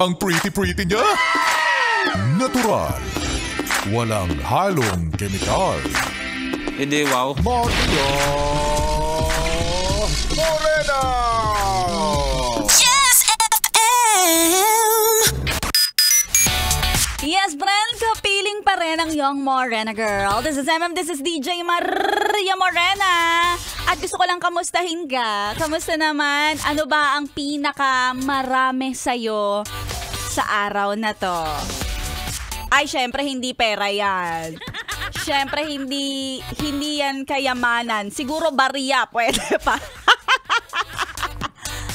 Ang pretty niya. Natural. Walang halong kemikal. Hindi, wow. Maria Morena! Yes, FM! Yes, friend, kapiling pa rin ang Young Morena girl. This is MM, this is DJ Maria Morena. At gusto ko lang kamustahin ka. Kamusta naman? Ano ba ang pinaka marami sa'yo sa araw na to? Ay, syempre hindi pera yan. Syempre hindi yan kayamanan. Siguro barya, pwede pa.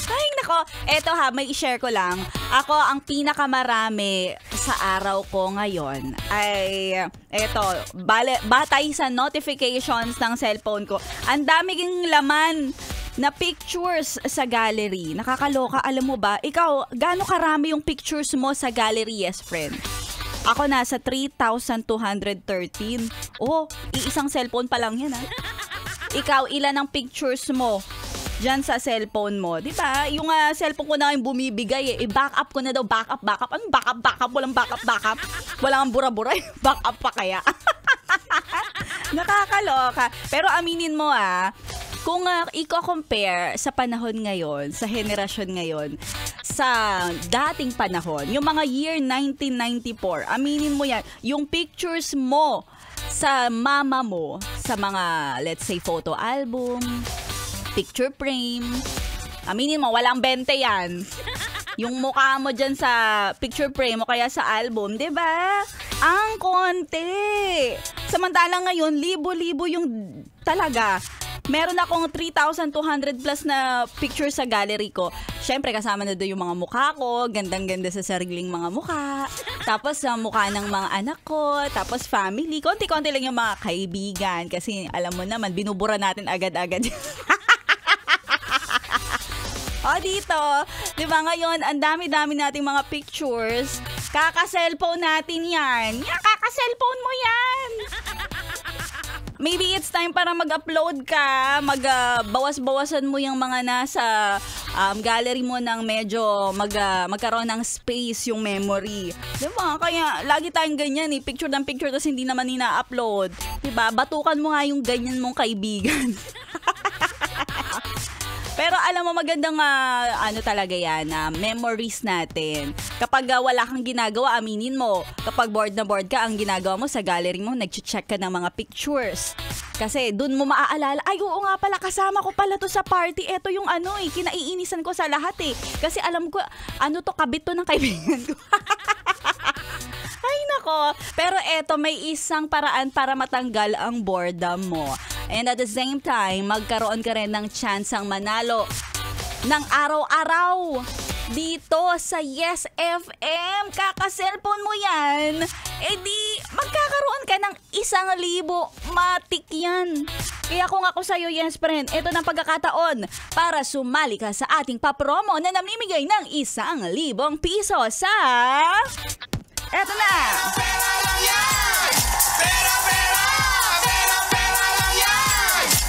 Ay, nako. Eto ha, may i-share ko lang. Ako, ang pinakamarami sa araw ko ngayon ay, eto, batay sa notifications ng cellphone ko. Ang daming laman na pictures sa gallery. Nakakaloka, alam mo ba? Ikaw, gaano karami yung pictures mo sa gallery, yes, friend? Ako nasa 3,213. Oh, iisang cellphone pa lang yan, ha? Ikaw, ilan ang pictures mo dyan sa cellphone mo? Diba? Yung cellphone ko na yung bumibigay eh. I-backup ko na daw. Backup. Anong backup? Walang backup. Walang bura-bura. Backup pa kaya? Nakakaloka. Pero aminin mo kung i-compare sa panahon ngayon, sa henerasyon ngayon, sa dating panahon, yung mga year 1994, aminin mo yan, yung pictures mo sa mama mo, sa mga, let's say, photo album, picture frame, aminin mo, walang 20 yan. Yung mukha mo dyan sa picture frame o kaya sa album, di ba? Ang konti. Samantalang ngayon, libo-libo yung talaga. Meron akong 3,200 plus na picture sa gallery ko. Siyempre, kasama na doon yung mga mukha ko. Gandang-ganda sa sariling mga mukha. Tapos, sa mukha ng mga anak ko. Tapos, family. Konti-konti lang yung mga kaibigan. Kasi, alam mo naman, binubura natin agad-agad. Dito. Diba ngayon, ang dami-dami nating mga pictures. Kaka-cellphone natin yan. Kaka-cellphone mo yan. Maybe it's time para mag-upload ka, bawas-bawasan mo yung mga nasa gallery mo ng medyo magkaroon ng space yung memory. Diba? Kaya lagi tayong ganyan picture ng picture tapos hindi naman ina-upload. Diba? Batukan mo nga yung ganyan mong kaibigan. Pero alam mo, magandang talaga yan, memories natin. Kapag wala kang ginagawa, aminin mo. Kapag bored na bored ka, ang ginagawa mo sa gallery mo, nag-check ka ng mga pictures. Kasi dun mo maaalala, ay oo nga pala, kasama ko pala to sa party. Eto yung kinaiinisan ko sa lahat Kasi alam ko, kabit to ng kaibigan ko. Ay nako. Pero eto, may isang paraan para matanggal ang boredom mo. And at the same time, magkaroon ka rin ng tsansang manalo ng araw-araw dito sa Yes FM. Kaka-cellphone mo yan. Di magkakaroon ka ng 1,000. Matik yan. Kaya kung ako sa'yo, yes friend, ito na pagkakataon para sumali ka sa ating papromo na namimigay ng 1,000 piso sa... Eto na!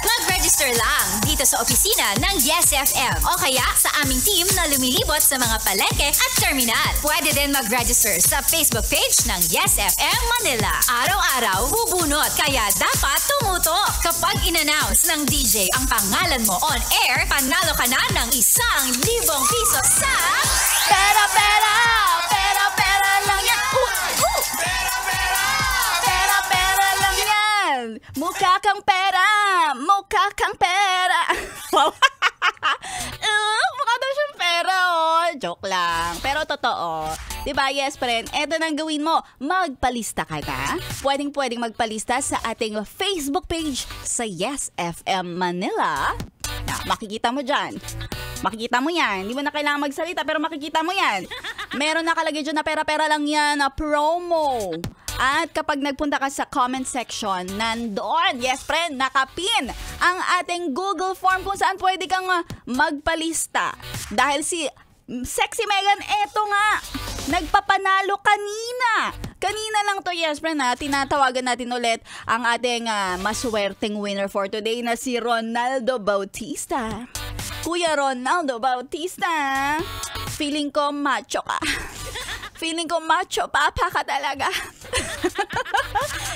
Mag-register lang dito sa opisina ng Yes FM o kaya sa aming team na lumilibot sa mga palengke at terminal. Pwede din mag-register sa Facebook page ng Yes FM Manila. Araw-araw bubunot kaya dapat tumutok. Kapag in-announce ng DJ ang pangalan mo on air, panalo ka na ng 1,000 piso sa... Pera lang yan! Pera lang yan! Mukha kang pera! Mukha daw siyang pera, Joke lang. Pero totoo. Diba, yes, friend? Eto nang gawin mo. Magpalista ka na. Pwedeng magpalista sa ating Facebook page sa Yes FM Manila. Makikita mo dyan. Makikita mo yan. Hindi mo na kailangan magsalita pero makikita mo yan. Meron nakalagay dyan na pera-pera lang yan na promo. At kapag nagpunta ka sa comment section, nandoon, yes friend, nakapin ang ating Google form kung saan pwede kang magpalista. Dahil si Sexy Megan, eto nga, nagpapanalo kanina. Kanina lang to, yes friend, tinatawagan natin ulit ang ating maswerteng winner for today na si Ronaldo Bautista. Kuya Ronaldo Bautista, feeling ko macho ka. Feeling ko macho papa ka talaga.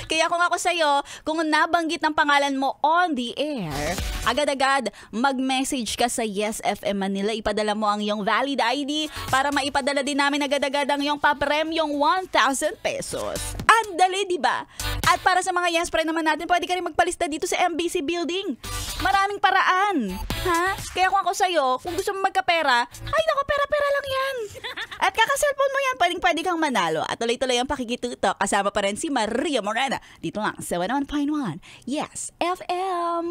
Kaya kung ako sa'yo, kung nabanggit ng pangalan mo on the air, agad-agad mag-message ka sa Yes FM Manila. Ipadala mo ang iyong valid ID para maipadala din namin agad-agad ang iyong papremyong 1,000 pesos. Andali, di ba? At para sa mga Yes Friend naman natin, pwede ka rin magpalista dito sa MBC Building. Maraming paraan. Ha? Kaya kung ako sa'yo, kung gusto mo magkapera, ay naku, pera-pera lang yan. At kaka-cellphone mo yan, pwede kang manalo. At tuloy-tuloy ang pakikitutok. Kasama pa rin si Maria Morena. Dito lang sa 101.1 Yes FM.